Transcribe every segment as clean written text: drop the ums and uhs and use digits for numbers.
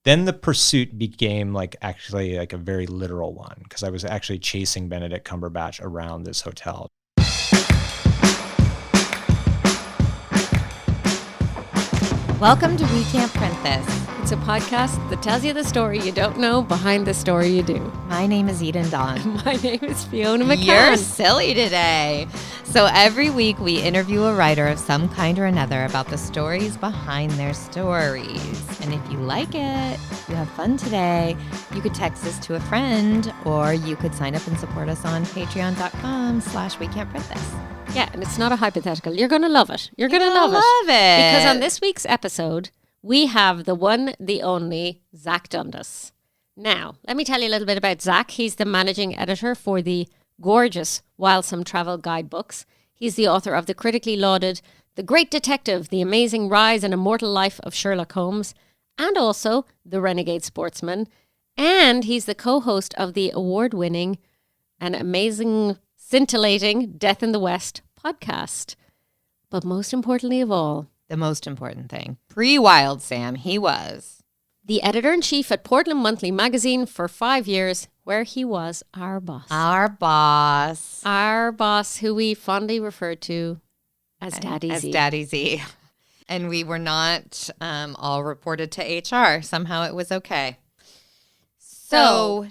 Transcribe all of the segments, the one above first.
Then the pursuit became actually a very literal one because I was actually chasing Benedict Cumberbatch around this hotel. Welcome to We Can't Print This. It's a podcast that tells you the story you don't know behind the story you do. My name is Eden Dawn. My name is Fiona McCann. You're silly today. So every week we interview a writer of some kind or another about the stories behind their stories. And if you like it, you have fun today, you could text this to a friend, or you could sign up and support us on patreon.com/We Can't Print This. Yeah, and it's not a hypothetical. You're going to love it. You're going to love it. Because on this week's episode, we have the one, the only, Zach Dundas. Now, let me tell you a little bit about Zach. He's the managing editor for the gorgeous Wildsome Travel Guidebooks. He's the author of the critically lauded The Great Detective, The Amazing Rise and Immortal Life of Sherlock Holmes, and also The Renegade Sportsman. And he's the co-host of the award-winning and amazing, scintillating Death in the West podcast. But most importantly of all, the most important thing, pre-Wild Sam, he was the editor-in-chief at Portland Monthly Magazine for 5 years, where he was our boss. Our boss. Our boss, who we fondly referred to as Daddy Z. As Daddy Z. And we were not all reported to HR. Somehow it was okay. So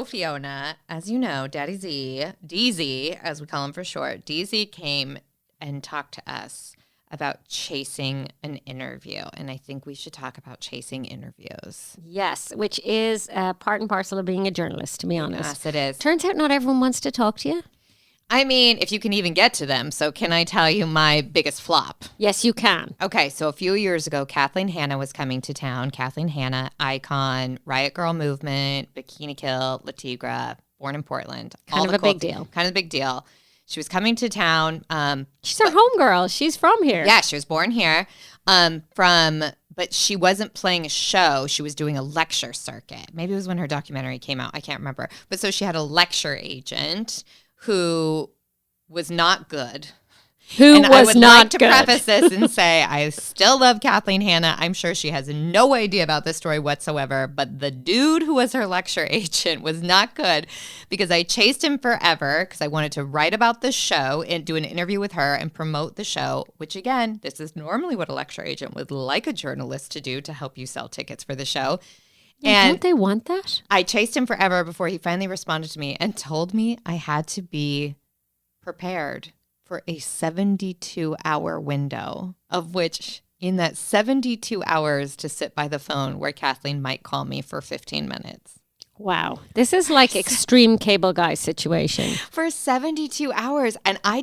Fiona, as you know, Daddy Z, DZ, as we call him for short, DZ came and talked to us about chasing an interview. And I think we should talk about chasing interviews. Yes, which is part and parcel of being a journalist, to be honest. Yes, it is. Turns out not everyone wants to talk to you. I mean, if you can even get to them. So can I tell you my biggest flop? Yes, you can. Okay, so a few years ago, Kathleen Hanna was coming to town. Kathleen Hanna, icon, Riot Girl movement, Bikini Kill, La Tigra, born in Portland. Kind of a big deal. Kind of a big deal. She was coming to town. She's our homegirl. She's from here. Yeah, she was born here. But she wasn't playing a show. She was doing a lecture circuit. Maybe it was when her documentary came out. I can't remember. But so she had a lecture agent who was not good. And I would like to preface this and say I still love Kathleen Hanna. I'm sure she has no idea about this story whatsoever, but the dude who was her lecture agent was not good because I chased him forever because I wanted to write about the show and do an interview with her and promote the show, which again, this is normally what a lecture agent would like a journalist to do to help you sell tickets for the show. Yeah, and don't they want that? I chased him forever before he finally responded to me and told me I had to be prepared for a 72-hour window, of which in that 72 hours to sit by the phone where Kathleen might call me for 15 minutes. Wow. This is like extreme cable guy situation. For 72 hours. And I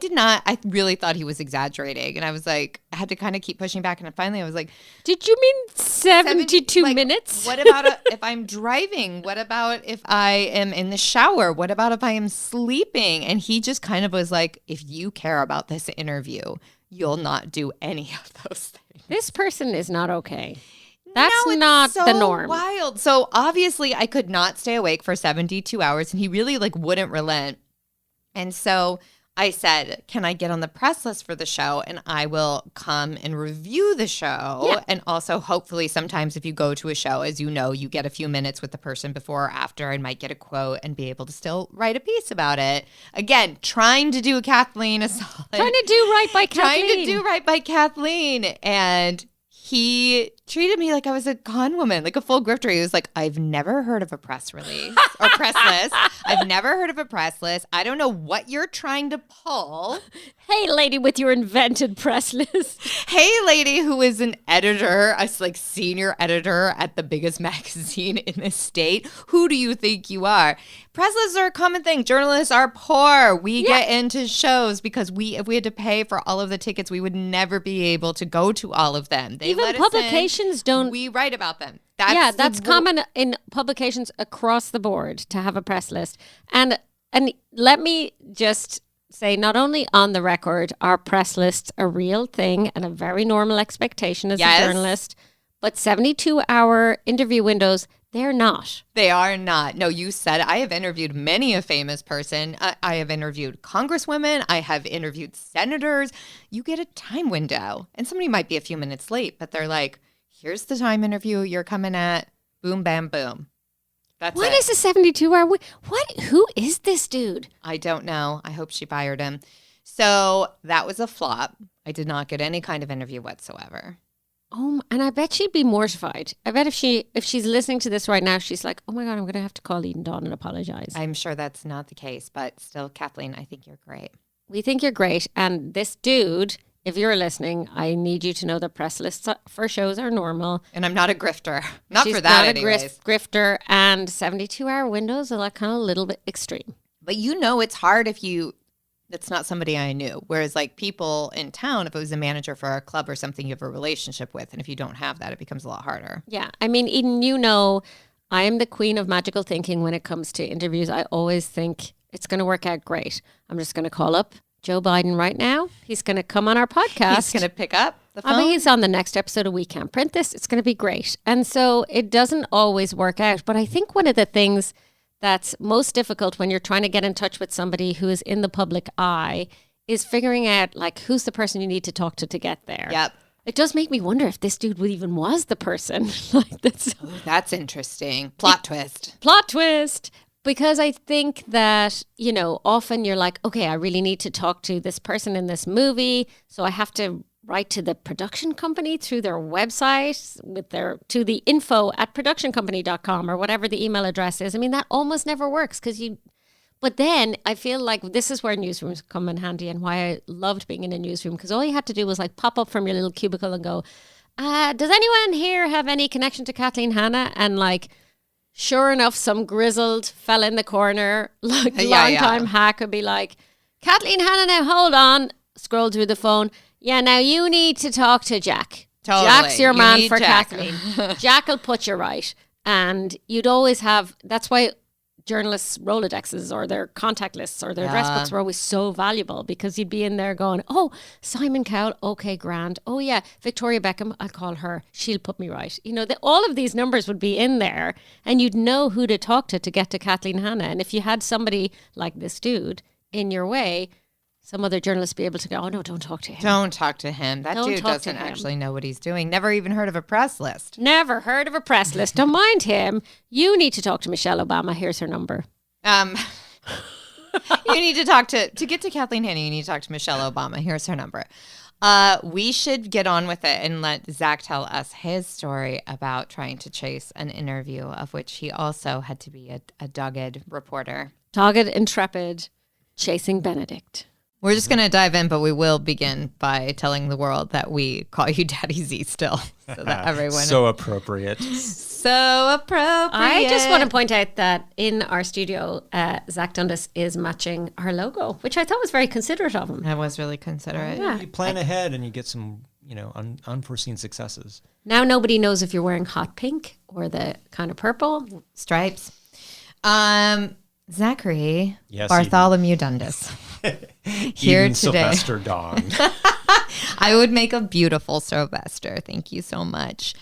really thought he was exaggerating. And I was like, I had to kind of keep pushing back. And finally I was like, did you mean 72 minutes? What about if I'm driving? What about if I am in the shower? What about if I am sleeping? And he just kind of was like, if you care about this interview, you'll not do any of those things. This person is not okay. That's not the norm. Wild. So obviously I could not stay awake for 72 hours and he really wouldn't relent. And so I said, can I get on the press list for the show and I will come and review the show. Yeah. And also hopefully sometimes if you go to a show, as you know, you get a few minutes with the person before or after and might get a quote and be able to still write a piece about it. Again, trying to do Kathleen a solid. Trying to do right by Kathleen. And he treated me like I was a con woman, like a full grifter. He was like, I've never heard of a press release or press list. I've never heard of a press list. I don't know what you're trying to pull. Hey, lady with your invented press list. Hey, lady who is an editor, a senior editor at the biggest magazine in the state. Who do you think you are? Press lists are a common thing. Journalists are poor. We get into shows because if we had to pay for all of the tickets, we would never be able to go to all of them. Even publications don't. We write about them. That's common in publications across the board to have a press list. And let me just say, not only on the record, are press lists a real thing and a very normal expectation as a journalist, but 72-hour interview windows, they're not. They are not. No, you said it. I have interviewed many a famous person. I have interviewed congresswomen. I have interviewed senators. You get a time window. And somebody might be a few minutes late, but they're like, here's the time interview you're coming at. Boom, bam, boom. That's What it. is a 72-hour? Who is this dude? I don't know. I hope she fired him. So that was a flop. I did not get any kind of interview whatsoever. Oh, and I bet she'd be mortified. I bet if she's listening to this right now, she's like, oh my God, I'm going to have to call Eden Dawn and apologize. I'm sure that's not the case, but still, Kathleen, I think you're great. We think you're great. And this dude, if you're listening, I need you to know that press lists for shows are normal. And I'm not a grifter. Not She's for that, not anyways. a grifter. And 72-hour windows are like kind of a little bit extreme. But you know it's hard if that's not somebody I knew. Whereas like people in town, if it was a manager for a club or something you have a relationship with, and if you don't have that, it becomes a lot harder. Yeah. I mean, Eden, you know, I am the queen of magical thinking when it comes to interviews. I always think it's going to work out great. I'm just going to call up Joe Biden right now. He's going to come on our podcast. He's going to pick up the phone. I mean, he's on the next episode of We Can't Print This. It's going to be great. And so it doesn't always work out. But I think one of the things that's most difficult when you're trying to get in touch with somebody who is in the public eye is figuring out like who's the person you need to talk to get there. Yep. It does make me wonder if this dude even was the person. Like that's interesting. Plot twist. Plot twist. Because I think that, you know, often you're like, okay, I really need to talk to this person in this movie. So I have to write to the production company through their website to the info@productioncompany.com or whatever the email address is. I mean, that almost never works but then I feel like this is where newsrooms come in handy and why I loved being in a newsroom, because all you had to do was like pop up from your little cubicle and go, does anyone here have any connection to Kathleen Hanna? And like, sure enough, some grizzled fella in the corner, like long-time hack would be like, Kathleen Hanna, now hold on, scroll through the phone. Yeah, now you need to talk to Jack. Totally. Jack's your man for Jack. Kathleen. Jack will put you right. And you'd always have, that's why journalists' Rolodexes or their contact lists or their address books were always so valuable, because you'd be in there going, oh, Simon Cowell, okay, grand. Oh yeah, Victoria Beckham, I'll call her. She'll put me right. You know, all of these numbers would be in there and you'd know who to talk to get to Kathleen Hanna. And if you had somebody like this dude in your way, some other journalists be able to go, oh no, don't talk to him. Don't talk to him. That Don't dude talk to doesn't him. actually know what he's doing. Never even heard of a press list. Never heard of a press list. Don't mind him. You need to talk to Michelle Obama. Here's her number. You need to talk to get to Kathleen Hanna, you need to talk to Michelle Obama. Here's her number. We should get on with it and let Zach tell us his story about trying to chase an interview, of which he also had to be a dogged reporter. Dogged, intrepid, chasing Benedict. We're just going to dive in, but we will begin by telling the world that we call you Daddy Z still, so that everyone so appropriate. So appropriate. I just want to point out that in our studio, Zach Dundas is matching our logo, which I thought was very considerate of him. That was really considerate. Yeah. You plan ahead and you get some, unforeseen successes. Now nobody knows if you're wearing hot pink or the kind of purple. Stripes. Zachary, Yes, Bartholomew Dundas. Here Eden today. Sylvester Dong. I would make a beautiful Sylvester. Thank you so much.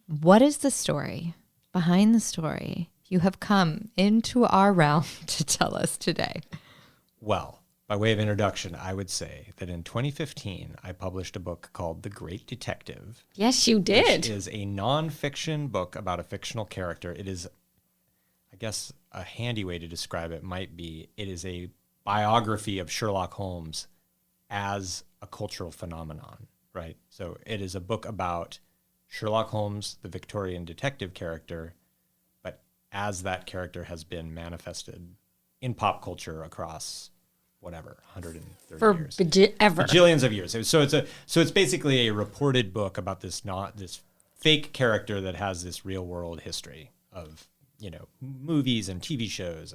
What is the story behind the story you have come into our realm to tell us today? Well, by way of introduction, I would say that in 2015, I published a book called The Great Detective. Yes, you did. Which is a nonfiction book about a fictional character. It is, I guess, a handy way to describe it might be, it is a biography of Sherlock Holmes as a cultural phenomenon, right? So it is a book about Sherlock Holmes, the Victorian detective character, but as that character has been manifested in pop culture across whatever 130 years, Ever. bajillions of years. So it's basically a reported book about this fake character that has this real world history of movies and TV shows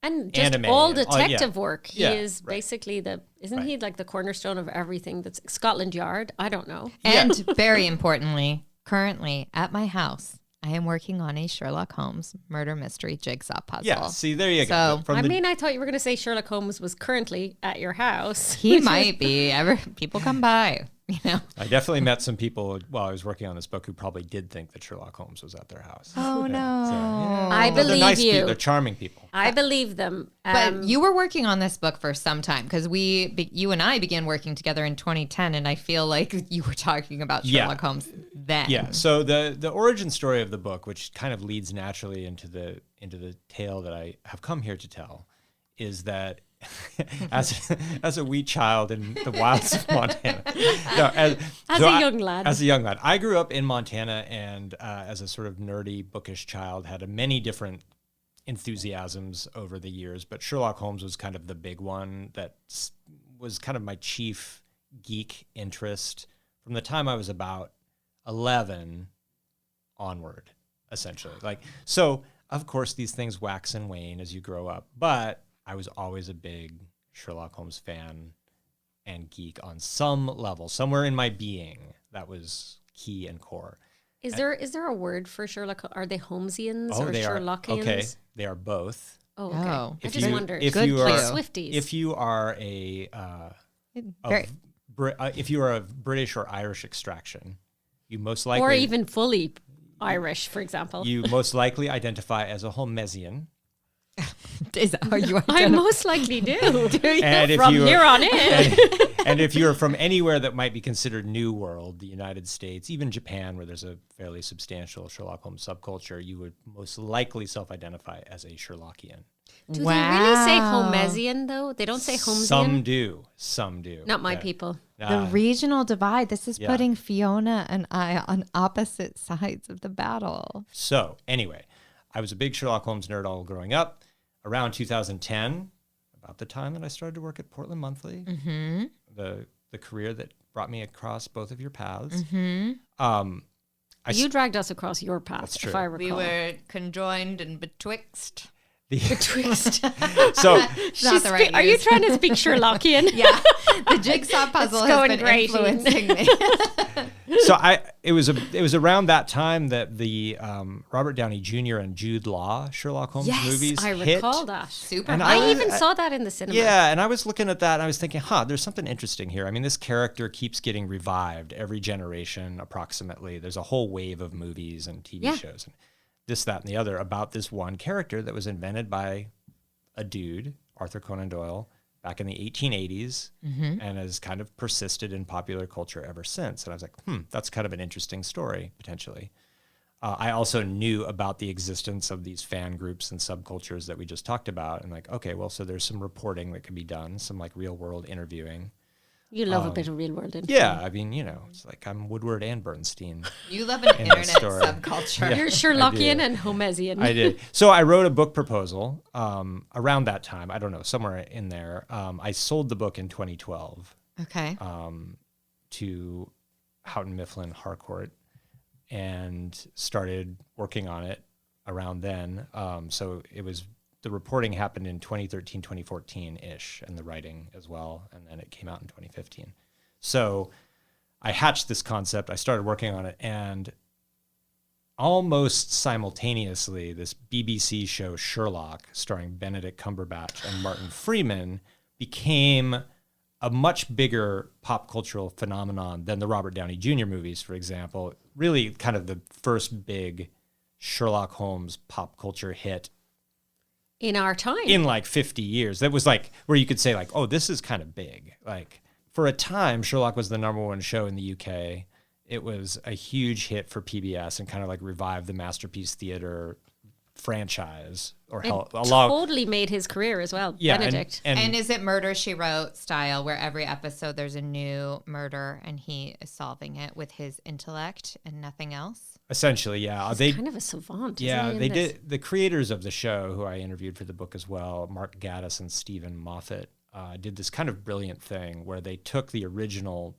and just anime all and- detective yeah. work. He Yeah, is right. basically isn't he like the cornerstone of everything that's Scotland Yard? I don't know. And very importantly, currently at my house, I am working on a Sherlock Holmes murder mystery jigsaw puzzle. Yeah, see, there you So, go. I thought you were going to say Sherlock Holmes was currently at your house. He might be. People come by. I definitely met some people while I was working on this book who probably did think that Sherlock Holmes was at their house. Oh, no. So, I believe they're nice you. They're charming people. I believe them. But you were working on this book for some time because you and I began working together in 2010, and I feel like you were talking about Sherlock Holmes then. Yeah. So the origin story of the book, which kind of leads naturally into the tale that I have come here to tell, is that as a wee child in the wilds of Montana, as a young lad, I grew up in Montana, and as a sort of nerdy, bookish child, had many different enthusiasms over the years, but Sherlock Holmes was kind of the big one that was kind of my chief geek interest from the time I was about 11 onward, essentially. So of course these things wax and wane as you grow up, but I was always a big Sherlock Holmes fan and geek on some level, somewhere in my being. That was key and core. Is there a word for Sherlock? Are they Holmesians or they Sherlockians? Okay, they are both. Oh, okay. Oh. I just wondered. If you are Swifties. if you are if you are of British or Irish extraction, you most likely, or even fully Irish, for example, you most likely identify as a Holmesian. Are you? I most likely do. And from here on in. And if you're from anywhere that might be considered New World, the United States, even Japan, where there's a fairly substantial Sherlock Holmes subculture, you would most likely self-identify as a Sherlockian. Do they really say Holmesian, though? They don't say Holmesian? Some do. Not my people. The regional divide. This is putting Fiona and I on opposite sides of the battle. So anyway, I was a big Sherlock Holmes nerd all growing up. Around 2010, about the time that I started to work at Portland Monthly, the career that brought me across both of your paths. You dragged us across your path, if I recall. We were conjoined and betwixt. Betwixt. So, not the right are you trying to speak Sherlockian? Yeah, the jigsaw puzzle has been influencing me. So it was around that time that the Robert Downey Jr. and Jude Law Sherlock Holmes movies I hit. recall that. Super. And I even saw that in the cinema. Yeah, and I was looking at that and I was thinking, there's something interesting here. I mean, this character keeps getting revived every generation, approximately. There's a whole wave of movies and TV shows and this, that, and the other about this one character that was invented by a dude, Arthur Conan Doyle, back in the 1880s, and has kind of persisted in popular culture ever since. And I was like, that's kind of an interesting story, potentially. I also knew about the existence of these fan groups and subcultures that we just talked about. And like, okay, well, so there's some reporting that could be done, some like real world interviewing. You love a bit of real world interviewing. Yeah, I mean, it's like I'm Woodward and Bernstein. You love an internet subculture. Yeah, you're Sherlockian and Holmesian. I did. So I wrote a book proposal around that time. I don't know, somewhere in there. I sold the book in 2012. Okay. To Houghton Mifflin Harcourt and started working on it around then. So it was, the reporting happened in 2013, 2014-ish, and the writing as well, and then it came out in 2015. So I hatched this concept, I started working on it, and almost simultaneously, this BBC show Sherlock, starring Benedict Cumberbatch and Martin Freeman, became a much bigger pop cultural phenomenon than the Robert Downey Jr. movies, for example. Really kind of the first big Sherlock Holmes pop culture hit in our time. In like 50 years. That was like where you could say like, oh, this is kind of big. Like for a time, Sherlock was the number one show in the UK. It was a huge hit for PBS and kind of like revived the Masterpiece Theatre franchise. Totally made his career as well, Benedict. And is it Murder, She Wrote style where every episode there's a new murder and he is solving it with his intellect and nothing else? Essentially, yeah. He's kind of a savant. Yeah, they did. The creators of the show, who I interviewed for the book as well, Mark Gatiss and Stephen Moffat, did this kind of brilliant thing where they took the original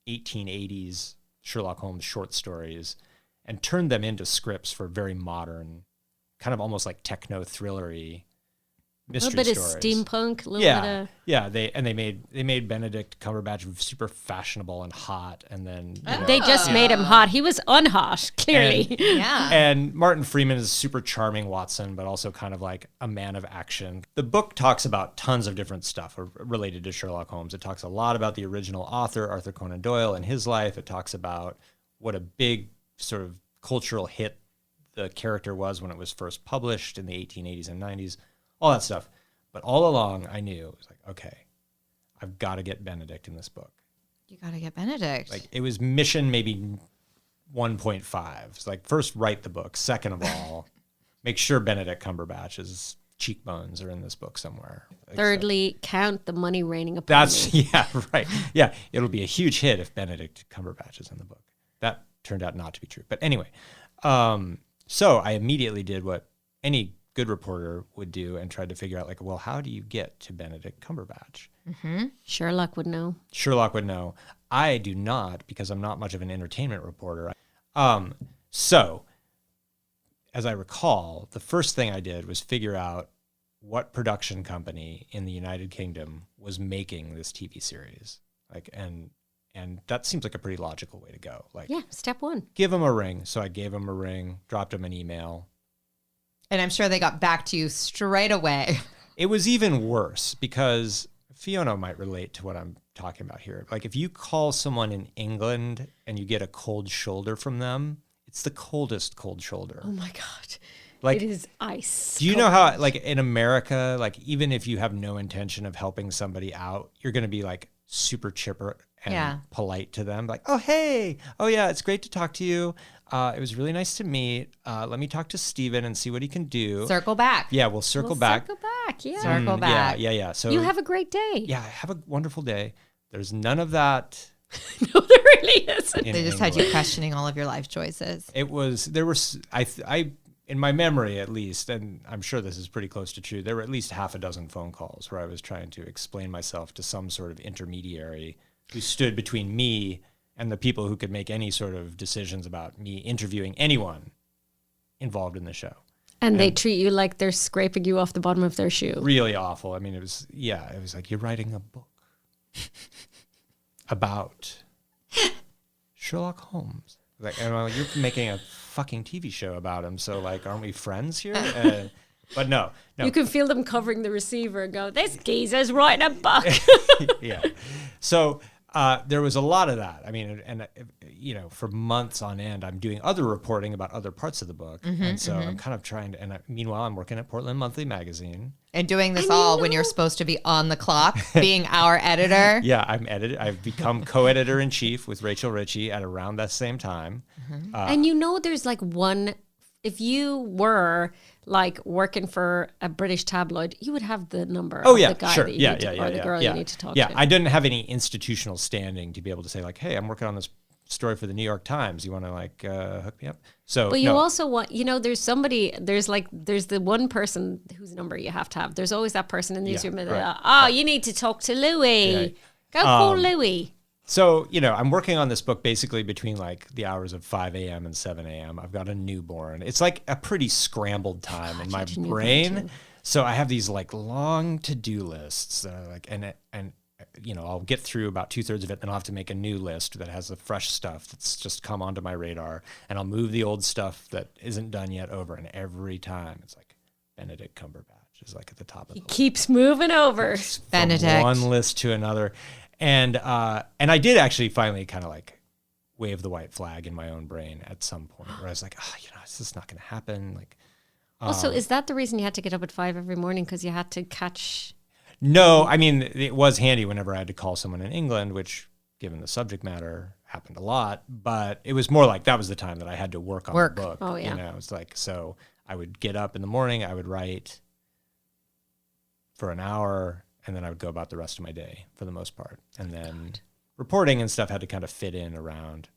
1880s Sherlock Holmes short stories and turned them into scripts for very modern, kind of almost like techno-thrillery mystery bit stories. of steampunk, a little bit of... Yeah, they made Benedict Cumberbatch super fashionable and hot, and then They just made him hot. He was unhot, clearly. And Martin Freeman is a super charming Watson, but also kind of like a man of action. The book talks about tons of different stuff related to Sherlock Holmes. It talks a lot about the original author, Arthur Conan Doyle, and his life. It talks about what a big sort of cultural hit the character was when it was first published in the 1880s and 90s. All that stuff. But all along, I knew, it was like, okay, I've got to get Benedict in this book. You got to get Benedict. Like, it was mission maybe 1.5. It's like, first, write the book. Second of all, make sure Benedict Cumberbatch's cheekbones are in this book somewhere. Like, thirdly, count the money raining upon me. Yeah, right. Yeah, it'll be a huge hit if Benedict Cumberbatch is in the book. That turned out not to be true. But anyway, so I immediately did what any good reporter would do and tried to figure out, like, well, how do you get to Benedict Cumberbatch? Sherlock would know. Sherlock would know. I do not, because I'm not much of an entertainment reporter. So, as I recall, the first thing I did was figure out what production company in the United Kingdom was making this TV series. Like, and that seems like a pretty logical way to go. Like, Yeah, step one. give him a ring. So I gave him a ring, dropped him an email. And I'm sure they got back to you straight away. It was even worse because Fiona might relate to what I'm talking about here. Like, if you call someone in England and you get a cold shoulder from them, it's the coldest cold shoulder. Oh my God. Like, it is ice. do you know how, like, in America, like, even if you have no intention of helping somebody out, you're going to be like super chipper and polite to them. Like, oh, hey, oh yeah, it's great to talk to you. It was really nice to meet. Let me talk to Steven and see what he can do. Circle back. Yeah, we'll circle back. Circle back, yeah. Circle back. Yeah. So You have a great day. yeah, have a wonderful day. There's none of that. No, there really isn't. in They just England. had you questioning all of your life choices. It was, there was, I, in my memory at least, and I'm sure this is pretty close to true, there were at least half a dozen phone calls where I was trying to explain myself to some sort of intermediary who stood between me and the people who could make any sort of decisions about me interviewing anyone involved in the show. And they treat you like they're scraping you off the bottom of their shoe. Really awful. I mean, it was like, you're writing a book about Sherlock Holmes. Like, and you're making a fucking TV show about him. So, like, aren't we friends here? But no. You can feel them covering the receiver and go, this geezer's writing a book. Yeah. So there was a lot of that. I mean, and for months on end, I'm doing other reporting about other parts of the book. And so I'm kind of trying to, meanwhile, I'm working at Portland Monthly Magazine. And doing this all when you're supposed to be on the clock, being our editor. Yeah, I've become co-editor-in-chief with Rachel Ritchie at around that same time. And there's like one, if you were like working for a British tabloid, you would have the number of the guy that you need to, or the girl you need to talk to. Yeah, I didn't have any institutional standing to be able to say, like, hey, I'm working on this story for the New York Times. You want to, like, hook me up? So, but you also want, there's the one person whose number you have to have. There's always that person in the newsroom. Right. You need to talk to Louis. Yeah. Go call Louis. So, I'm working on this book basically between like the hours of 5 a.m. and 7 a.m. I've got a newborn. It's like a pretty scrambled time in my brain. So I have these like long to-do lists that are like, and I'll get through about 2/3 of it, then I'll have to make a new list that has the fresh stuff that's just come onto my radar, and I'll move the old stuff that isn't done yet over. And every time it's like Benedict Cumberbatch is like at the top of the list. Keeps moving over. Benedict. From one list to another. And I did actually finally kind of like wave the white flag in my own brain at some point where I was like, it's just not going to happen. Like, Also, is that the reason you had to get up at 5 every morning? Because you had to catch... No, I mean, it was handy whenever I had to call someone in England, which, given the subject matter, happened a lot. But it was more like that was the time that I had to work on the book. Oh, yeah. It's like, so I would get up in the morning, I would write for an hour, and then I would go about the rest of my day for the most part. And then reporting and stuff had to kind of fit in around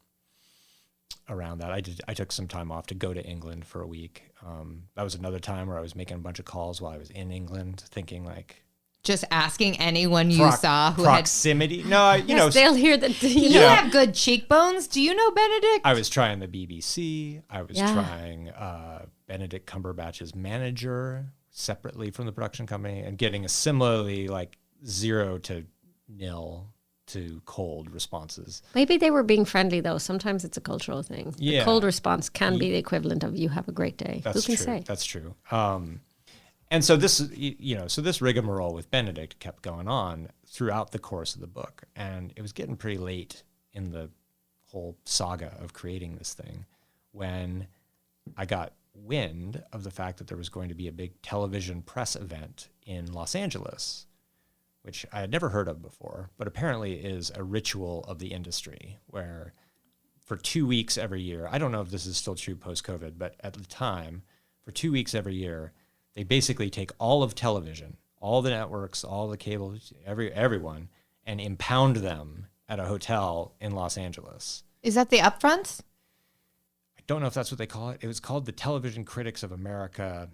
that. I took some time off to go to England for a week. That was another time where I was making a bunch of calls while I was in England, thinking like... Just asking anyone you saw who proximity. No, they'll hear that. You have good cheekbones. Do you know Benedict? I was trying the BBC. I was trying Benedict Cumberbatch's manager, separately from the production company and getting a similarly like 0 to 0 to cold responses. Maybe they were being friendly though. Sometimes it's a cultural thing. Yeah. The cold response can be the equivalent of "you have a great day." That's Who can true. say? That's true. And so this, so this rigmarole with Benedict kept going on throughout the course of the book, and it was getting pretty late in the whole saga of creating this thing when I got wind of the fact that there was going to be a big television press event in Los Angeles, which I had never heard of before, but apparently is a ritual of the industry where for 2 weeks every year, I don't know if this is still true post-COVID, but at the time, for 2 weeks every year, they basically take all of television, all the networks, all the cable, everyone, and impound them at a hotel in Los Angeles. Is that the upfronts? I don't know if that's what they call it. It was called the Television Critics of America.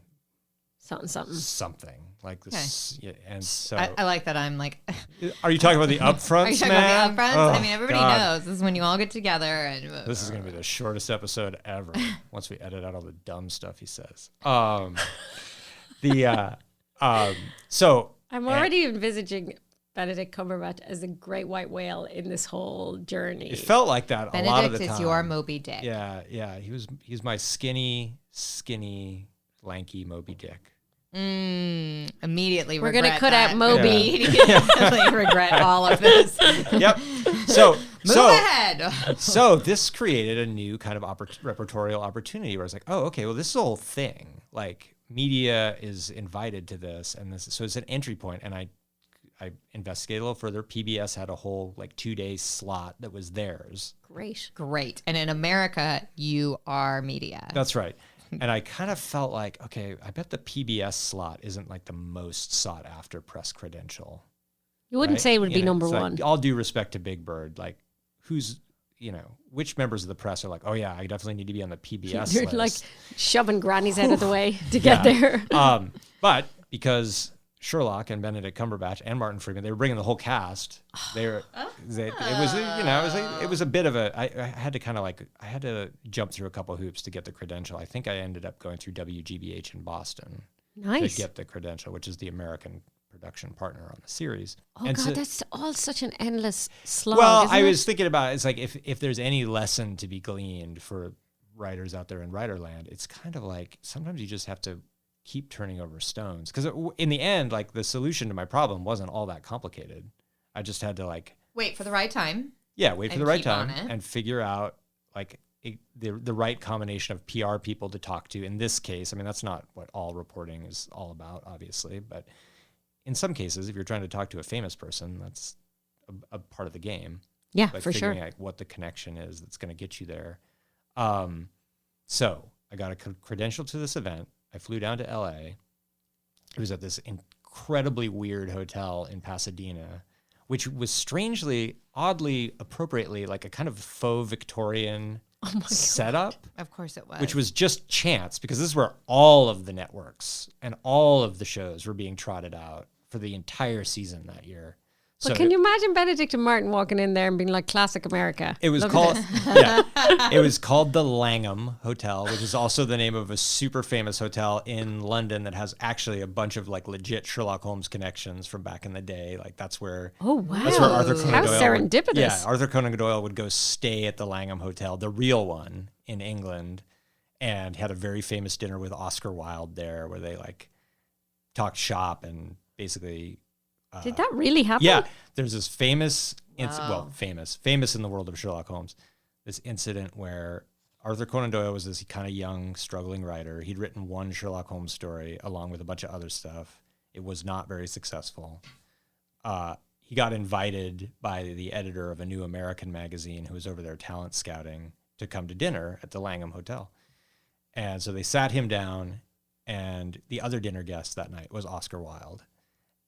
Something like this. Okay. Yeah, and so I like that. I'm like, are you talking about the upfronts? Are you talking about the upfronts? I mean, everybody knows this is when you all get together. And this is going to be the shortest episode ever once we edit out all the dumb stuff he says. So I'm already envisaging Benedict Cumberbatch as a great white whale in this whole journey. It felt like that Benedict a lot of the time. is your Moby Dick. Yeah. He's my skinny, lanky Moby Dick. Immediately we're regret going to cut that. out Moby. Immediately regret all of this. Yep. So Move ahead. So this created a new kind of repertorial opportunity where I was like, oh, okay, well, this is a whole thing. Like, media is invited to this, and this, so it's an entry point. And I investigated a little further. PBS had a whole like 2-day slot that was theirs. Great. And in America, you are media. That's right. And I kind of felt like, okay, I bet the PBS slot isn't like the most sought after press credential. You wouldn't say it would be number one. Like, all due respect to Big Bird, like which members of the press are like, oh yeah, I definitely need to be on the PBS You're list. like shoving grannies out of the way to get there. But because Sherlock and Benedict Cumberbatch and Martin Freeman, they were bringing the whole cast. It was a bit of a. I had to jump through a couple of hoops to get the credential. I think I ended up going through WGBH in Boston to get the credential, which is the American production partner on the series. Oh, and God, that's all such an endless slog. Well, I was thinking about it's like if there's any lesson to be gleaned for writers out there in writerland, it's kind of like sometimes you just have to keep turning over stones, because in the end, like, the solution to my problem wasn't all that complicated. I just had to wait for the right time. Yeah, wait for the right time and figure out the right combination of PR people to talk to. In this case, I mean, that's not what all reporting is all about, obviously, but in some cases, if you're trying to talk to a famous person, that's a part of the game. Yeah, for sure. Figuring out what the connection is that's going to get you there. So I got a credential to this event. I flew down to LA. It was at this incredibly weird hotel in Pasadena, which was strangely, oddly, appropriately like a kind of faux Victorian setup. Of course it was. Which was just chance, because this is where all of the networks and all of the shows were being trotted out for the entire season that year. But can you imagine Benedict and Martin walking in there and being like, classic America? It was called it was called the Langham Hotel, which is also the name of a super famous hotel in London that has actually a bunch of like legit Sherlock Holmes connections from back in the day. Like that's where that's where Arthur Conan Doyle serendipitous. Arthur Conan Doyle would go stay at the Langham Hotel, the real one in England, and had a very famous dinner with Oscar Wilde there, where they like talked shop and basically. Did that really happen? Yeah, there's this famous in the world of Sherlock Holmes, this incident where Arthur Conan Doyle was this kind of young, struggling writer. He'd written one Sherlock Holmes story along with a bunch of other stuff. It was not very successful. He got invited by the editor of a New American magazine who was over there talent scouting to come to dinner at the Langham Hotel. And so they sat him down, and the other dinner guest that night was Oscar Wilde.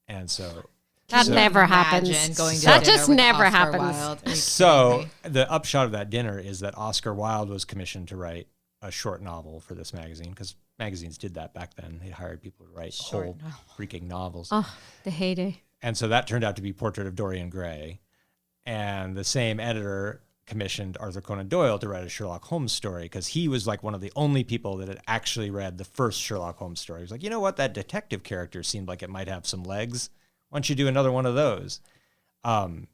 And so... That never happens. That just never happens. So the upshot of that dinner is that Oscar Wilde was commissioned to write a short novel for this magazine, because magazines did that back then. They hired people to write whole freaking novels. Oh, the heyday. And so that turned out to be Portrait of Dorian Gray. And the same editor commissioned Arthur Conan Doyle to write a Sherlock Holmes story because he was like one of the only people that had actually read the first Sherlock Holmes story. He was like, you know what? That detective character seemed like it might have some legs. Why don't you do another one of those? Anyway,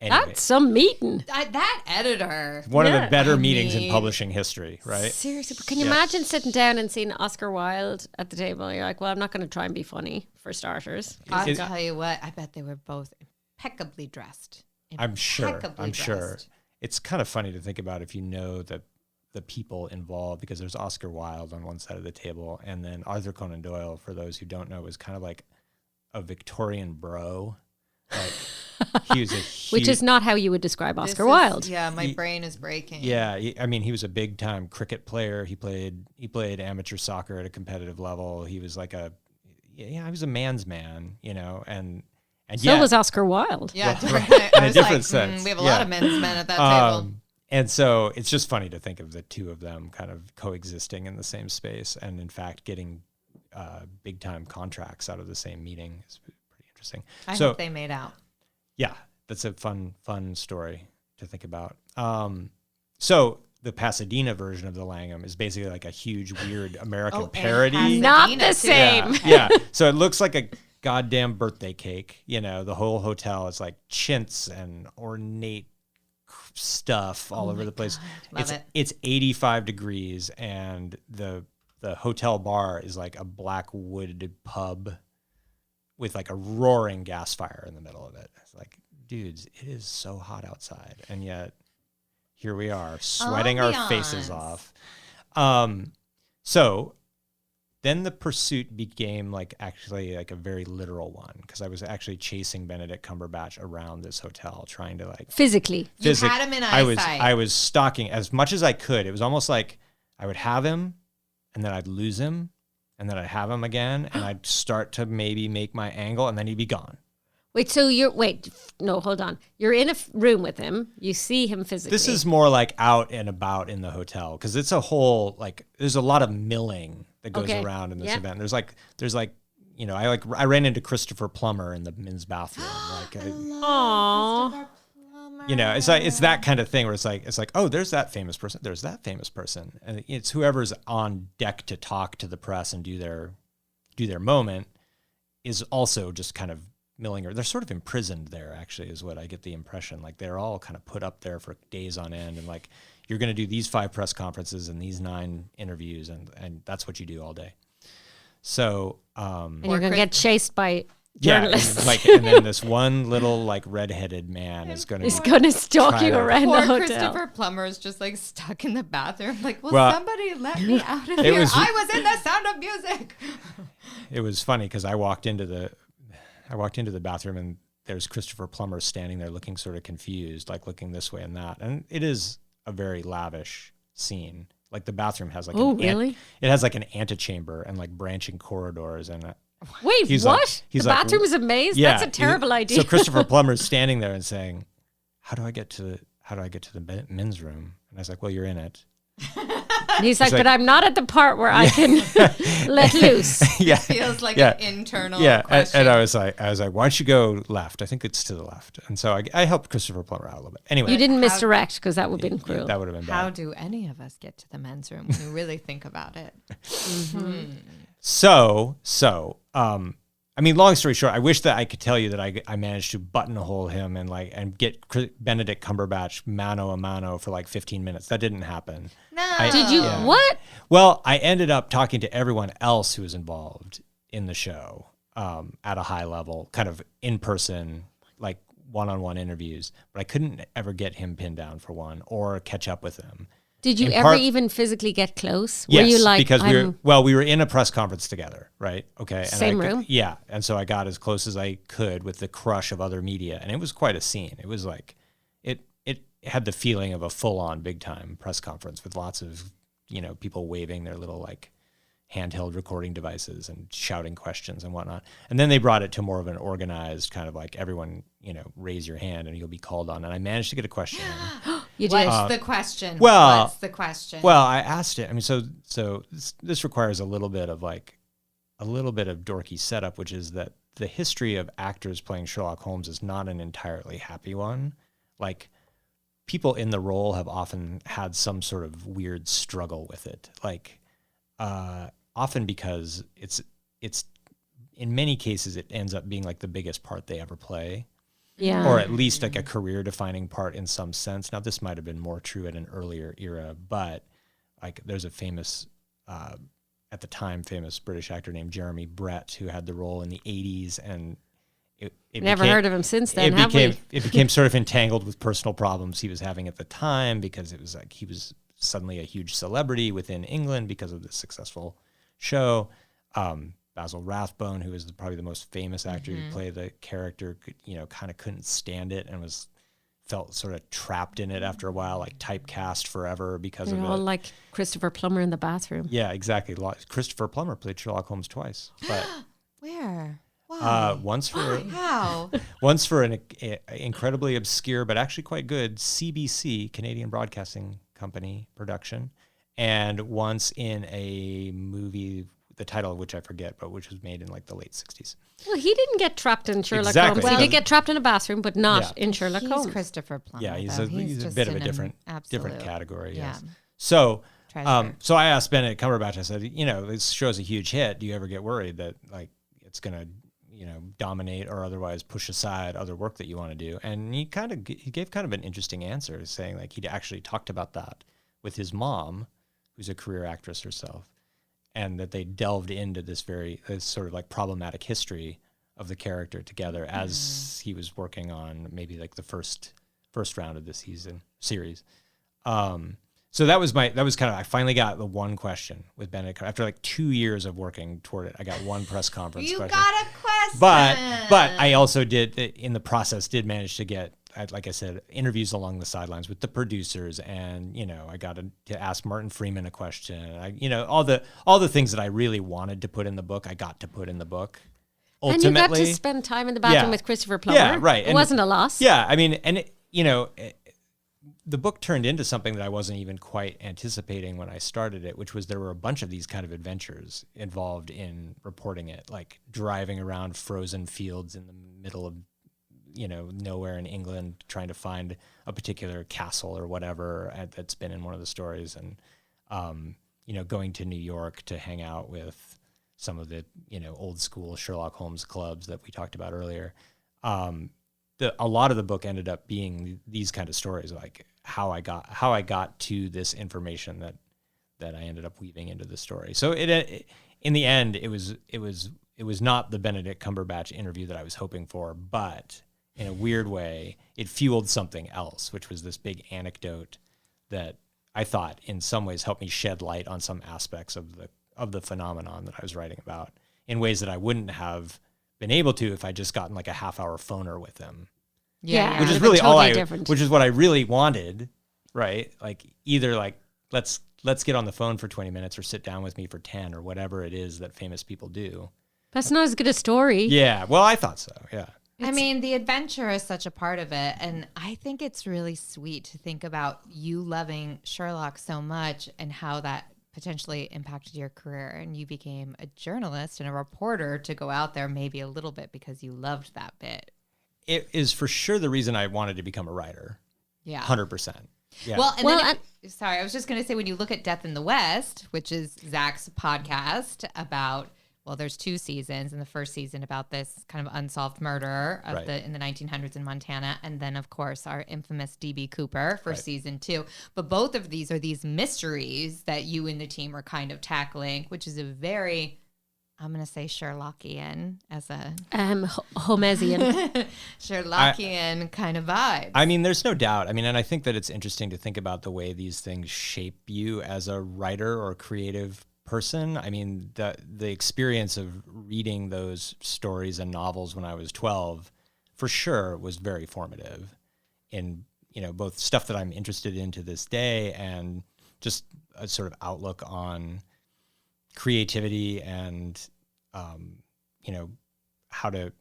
That's some meeting. That editor. one of the better meetings in publishing history, right? Seriously, but can you imagine sitting down and seeing Oscar Wilde at the table? You're like, well, I'm not going to try and be funny for starters. I'll tell you what, I bet they were both impeccably dressed. I'm sure. It's kind of funny to think about if you know the people involved, because there's Oscar Wilde on one side of the table, and then Arthur Conan Doyle, for those who don't know, was kind of like a Victorian bro. Like he was a huge, which is not how you would describe Oscar Wilde. Yeah, my brain is breaking. Yeah, I mean, he was a big time cricket player. He played amateur soccer at a competitive level. He was like he was a man's man, you know, and so was Oscar Wilde. Yeah, in a different sense. We have a lot of men's men at that table. And so it's just funny to think of the two of them kind of coexisting in the same space, and in fact getting big time contracts out of the same meeting. It's pretty interesting. I hope they made out. Yeah, that's a fun story to think about. So the Pasadena version of the Langham is basically like a huge, weird American parody. Not the same. Yeah. So it looks like a goddamn birthday cake. You know, the whole hotel is like chintz and ornate stuff all over the place. It's 85 degrees, and the hotel bar is like a black wood pub with like a roaring gas fire in the middle of it. It's like, dudes, it is so hot outside, and yet here we are sweating our faces off. So then the pursuit became like actually like a very literal one, because I was actually chasing Benedict Cumberbatch around this hotel, trying to like physically. You had him in eyesight. I was stalking as much as I could. It was almost like I would have him, and then I'd lose him, and then I'd have him again, and I'd start to maybe make my angle, and then he'd be gone. Hold on. You're in a room with him. You see him physically. This is more like out and about in the hotel, because it's a whole, like, there's a lot of milling that goes around in this event. There's like, you know, I ran into Christopher Plummer in the men's bathroom. Aww. You know, it's that kind of thing where it's like, oh, there's that famous person. There's that famous person. And it's whoever's on deck to talk to the press and do their moment is also just kind of milling, or they're sort of imprisoned there, actually, is what I get the impression. Like, they're all kind of put up there for days on end, and like, you're going to do these 5 press conferences and these 9 interviews, and that's what you do all day. So and you're going to get chased by journalists. And then this one little like redheaded man is going to stalk you around the hotel. Christopher Plummer is just like stuck in the bathroom. Like, somebody let me out of here? I was in The Sound of Music. It was funny because I walked into the bathroom, and there's Christopher Plummer standing there looking sort of confused, like looking this way and that. And it is a very lavish scene. Like, the bathroom has like it has like an antechamber and like branching corridors, and wait, he's what? Like, he's the like, bathroom is a maze? Yeah, that's a terrible idea. So Christopher Plummer's standing there and saying, how do I get to the men's room? And I was like, well, you're in it. And he's like, but I'm not at the part where I can let loose. Yeah. It feels like an internal question. And I was like, why don't you go left? I think it's to the left. And so I helped Christopher Plummer out a little bit. Anyway. You didn't misdirect, because that would have been cruel. Yeah, that would have been bad. How do any of us get to the men's room when you really think about it? Mm-hmm. So, I mean, long story short, I wish that I could tell you that I managed to buttonhole him and get Benedict Cumberbatch mano a mano for like 15 minutes. That didn't happen. No. Did you? Yeah. What? Well, I ended up talking to everyone else who was involved in the show at a high level, kind of in person, like one-on-one interviews. But I couldn't ever get him pinned down for one or catch up with him. Did you ever even physically get close? Yes, were you like, because we were in a press conference together, right? Okay. And same room? Yeah. And so I got as close as I could with the crush of other media. And it was quite a scene. It was like, it had the feeling of a full-on big-time press conference with lots of, you know, people waving their little like handheld recording devices and shouting questions and whatnot. And then they brought it to more of an organized kind of like, everyone, you know, raise your hand and you'll be called on. And I managed to get a question in. You did. What's the question? Well, Well, I asked it. I mean, so this requires a little bit of dorky setup, which is that the history of actors playing Sherlock Holmes is not an entirely happy one. Like, people in the role have often had some sort of weird struggle with it. Like, often because it's in many cases, it ends up being like the biggest part they ever play. Yeah. Or at least like a career defining part in some sense. Now, this might have been more true at an earlier era, but like there's a famous, at the time, famous British actor named Jeremy Brett who had the role in the 80s, and it Never heard of him since then, It became sort of entangled with personal problems he was having at the time, because it was like he was suddenly a huge celebrity within England because of this successful show. Basil Rathbone, who is probably the most famous actor who played the character, kind of couldn't stand it and felt sort of trapped in it after a while, like typecast forever because of it. All like Christopher Plummer in The Bathroom. Yeah, exactly. Christopher Plummer played Sherlock Holmes twice, but where? Wow. Once for an incredibly obscure but actually quite good CBC, Canadian Broadcasting Company production, and once in a movie, the title of which I forget, but which was made in like the late 60s. Well, he didn't get trapped in Sherlock Exactly. Holmes. He did get trapped in a bathroom, but not in Sherlock Holmes. He's Christopher Plummer. Yeah, he's a just bit of a in different absolute category. yeah, Yes. So, treasure. so I asked Benedict Cumberbatch. I said, this show's a huge hit. Do you ever get worried that like it's gonna, dominate or otherwise push aside other work that you want to do? And he gave kind of an interesting answer, saying like he'd actually talked about that with his mom, who's a career actress herself, and that they delved into this sort of like problematic history of the character together as he was working on maybe like the first round of this series. So that was kind of, I finally got the one question with Benedict. After like 2 years of working toward it, I got one press conference you question. got a question. But I also in the process did manage to get, like I said, interviews along the sidelines with the producers, and I got to ask Martin Freeman a question. All the things that I really wanted to put in the book, I got to put in the book. Ultimately, and you got to spend time in the bathroom with Christopher Plummer. Yeah, right. It wasn't a loss. Yeah, I mean, and the book turned into something that I wasn't even quite anticipating when I started it, which was there were a bunch of these kind of adventures involved in reporting it, like driving around frozen fields in the middle of nowhere in England, trying to find a particular castle or whatever that's been in one of the stories, and going to New York to hang out with some of the old school Sherlock Holmes clubs that we talked about earlier. A lot of the book ended up being these kind of stories, like how I got to this information that I ended up weaving into the story. So in the end, it was not the Benedict Cumberbatch interview that I was hoping for, but in a weird way, it fueled something else, which was this big anecdote that I thought in some ways helped me shed light on some aspects of the phenomenon that I was writing about in ways that I wouldn't have been able to if I just gotten like a half-hour phoner with him. Yeah. Which is really which is what I really wanted, right? Like either like let's get on the phone for 20 minutes or sit down with me for 10 or whatever it is that famous people do. That's not as good a story. Yeah. Well, I thought so. Yeah. I mean, the adventure is such a part of it. And I think it's really sweet to think about you loving Sherlock so much and how that potentially impacted your career. And you became a journalist and a reporter to go out there maybe a little bit because you loved that bit. It is for sure the reason I wanted to become a writer. Yeah. 100%. Yeah. Well, sorry, I was just going to say, when you look at Death in the West, which is Zach's podcast about, well, there's 2 seasons, and the first season about this kind of unsolved murder of in the 1900s in Montana, and then of course our infamous D.B. Cooper for season 2. But both of these are these mysteries that you and the team are kind of tackling, which is a very, I'm going to say Sherlockian as a Holmesian Sherlockian kind of vibe. I mean, there's no doubt. I mean, and I think that it's interesting to think about the way these things shape you as a writer or creative person. I mean, the experience of reading those stories and novels when I was 12 for sure was very formative in, both stuff that I'm interested in to this day and just a sort of outlook on creativity and how to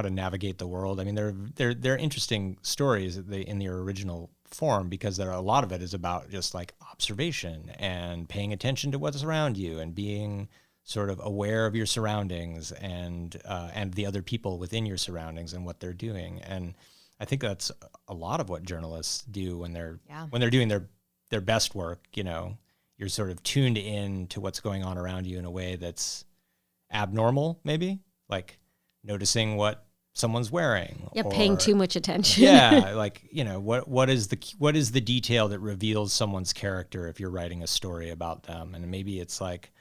navigate the world. I mean, they're interesting stories in their original form because a lot of it is about just like observation and paying attention to what's around you and being sort of aware of your surroundings and the other people within your surroundings and what they're doing. And I think that's a lot of what journalists do when they're Yeah. doing their best work. You know, you're sort of tuned in to what's going on around you in a way that's abnormal, maybe, like noticing what someone's wearing. Yeah, paying too much attention. Yeah, like, you know, what is the detail that reveals someone's character if you're writing a story about them? And maybe it's like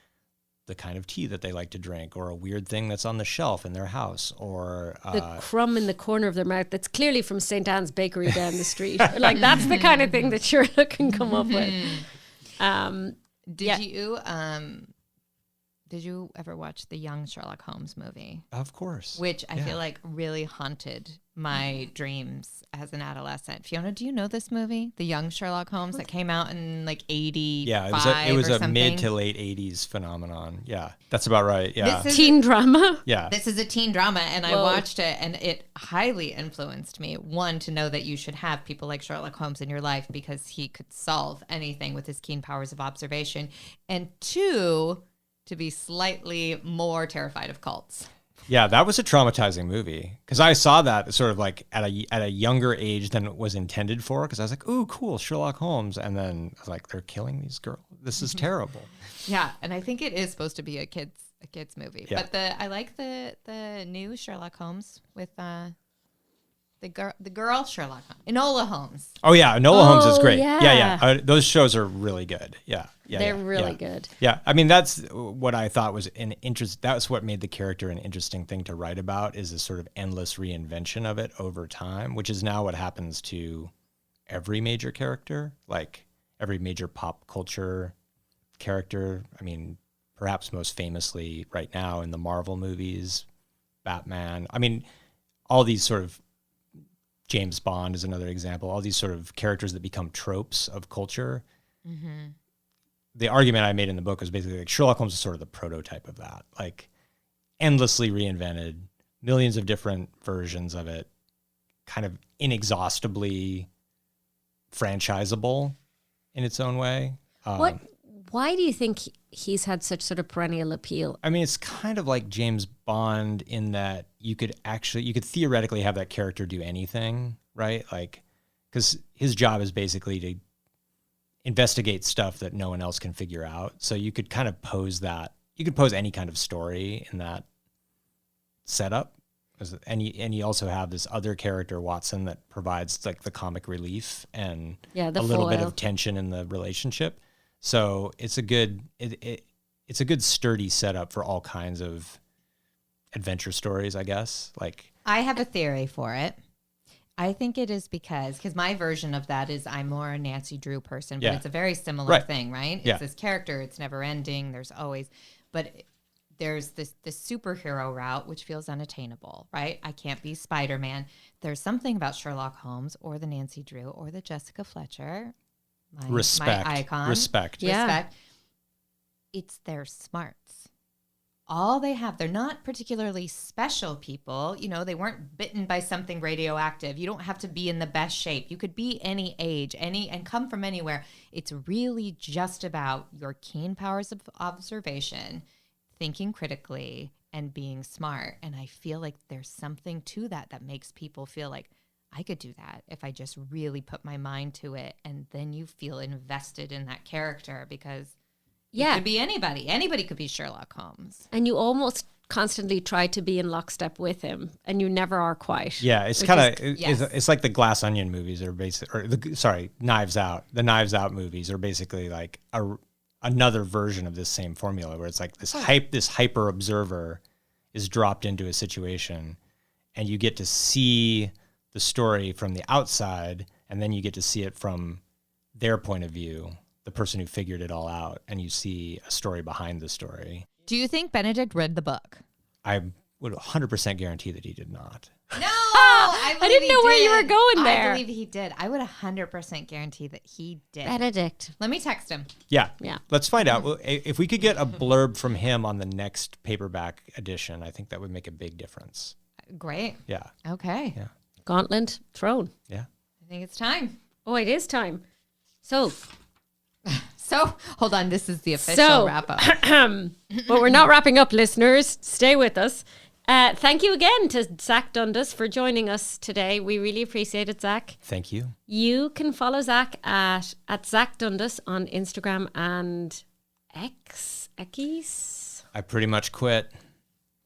the kind of tea that they like to drink, or a weird thing that's on the shelf in their house, or the crumb in the corner of their mouth that's clearly from St. Anne's Bakery down the street. Like, that's the kind of thing that Sherlock can come up with. Did you ever watch the Young Sherlock Holmes movie? Of course. Which I feel like really haunted my dreams as an adolescent. Fiona, do you know this movie, The Young Sherlock Holmes, that came out in like 85? Yeah, it was or a something? mid to late 80s phenomenon. Yeah, that's about right. Yeah. Teen drama. Yeah. This is a teen drama, and I Whoa. watched it, and it highly influenced me. One, to know that you should have people like Sherlock Holmes in your life because he could solve anything with his keen powers of observation. And two, to be slightly more terrified of cults. Yeah, that was a traumatizing movie, because I saw that sort of like at a younger age than it was intended for, because I was like, ooh, cool, Sherlock Holmes. And then I was like, they're killing these girls. This is terrible. Yeah, and I think it is supposed to be a kids movie. Yeah. But I like the new Sherlock Holmes with the girl Sherlock Holmes, Enola Holmes. Oh yeah, Enola Holmes is great. yeah. Yeah. Those shows are really good. Yeah. They're really good. Yeah, I mean, that's what I thought was an interest. That's what made the character an interesting thing to write about, is this sort of endless reinvention of it over time, which is now what happens to every major character, like every major pop culture character. I mean, perhaps most famously right now in the Marvel movies, Batman. I mean, all these sort of, James Bond is another example. All these sort of characters that become tropes of culture. Mm-hmm. The argument I made in the book was basically like Sherlock Holmes is sort of the prototype of that, like endlessly reinvented, millions of different versions of it, kind of inexhaustibly franchisable in its own way. Why do you think he's had such sort of perennial appeal? I mean, it's kind of like James Bond in that you could theoretically have that character do anything, right? Like, because his job is basically to investigate stuff that no one else can figure out. So you could kind of pose any kind of story in that setup. And you also have this other character, Watson, that provides like the comic relief and a little bit of tension in the relationship. So it's a good sturdy setup for all kinds of adventure stories, I guess. Like, I have a theory for it. I think it is because my version of that is I'm more a Nancy Drew person, but it's a very similar thing, right? It's this character, it's never ending. There's this superhero route, which feels unattainable, right? I can't be Spider-Man. There's something about Sherlock Holmes or the Nancy Drew or the Jessica Fletcher, my icon. Respect. It's their smarts. All they have, they're not particularly special people. You know, they weren't bitten by something radioactive. You don't have to be in the best shape. You could be any age, and come from anywhere. It's really just about your keen powers of observation, thinking critically, and being smart. And I feel like there's something to that makes people feel like, I could do that if I just really put my mind to it. And then you feel invested in that character because it could be anybody. Anybody could be Sherlock Holmes. And you almost constantly try to be in lockstep with him, and you never are quite. Yeah, it's kind of it's like the Glass Onion movies are Knives Out. The Knives Out movies are basically like another version of this same formula, where it's like this hyper observer is dropped into a situation, and you get to see the story from the outside, and then you get to see it from their point of view, the person who figured it all out, and you see a story behind the story. Do you think Benedict read the book? I would 100% guarantee that he did not. No, I didn't know where you were going there. I believe he did. I would 100% guarantee that he did. Benedict. Let me text him. Yeah. Yeah. Let's find out. If we could get a blurb from him on the next paperback edition, I think that would make a big difference. Great. Yeah. Okay. Yeah. Gauntlet thrown. Yeah. I think it's time. Oh, it is time. So, hold on. This is the official wrap up. But we're not wrapping up, listeners. Stay with us. Thank you again to Zach Dundas for joining us today. We really appreciate it, Zach. Thank you. You can follow Zach at Zach Dundas on Instagram and X. I pretty much quit.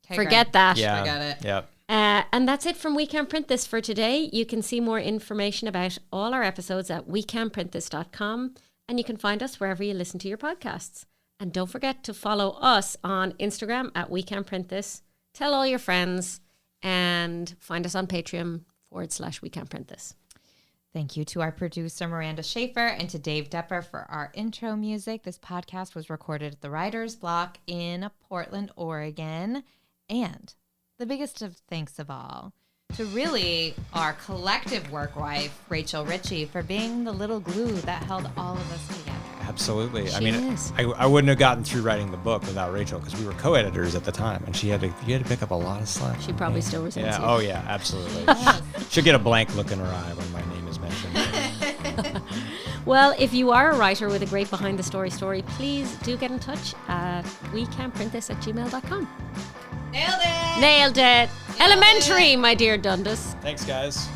Okay, Forget great. that. Yeah. Forget it. Yep. And that's it from We Can't Print This for today. You can see more information about all our episodes at wecanprintthis.com, and you can find us wherever you listen to your podcasts. And don't forget to follow us on Instagram at We Can't Print This. Tell all your friends, and find us on Patreon /We Can't Print This. Thank you to our producer, Miranda Schaefer, and to Dave Depper for our intro music. This podcast was recorded at the Writer's Block in Portland, Oregon. And the biggest of thanks of all to really our collective work wife, Rachel Ritchie, for being the little glue that held all of us together. Absolutely. She is. I wouldn't have gotten through writing the book without Rachel because we were co-editors at the time, and you had to pick up a lot of slack. She probably still resents Yeah. you. Oh yeah. Absolutely. She'll get a blank look in her eye when my name is mentioned. Well, if you are a writer with a great behind the story, please do get in touch at wecanprintthis@gmail.com. Nailed it! Nailed it. Elementary, my dear Dundas. Thanks, guys.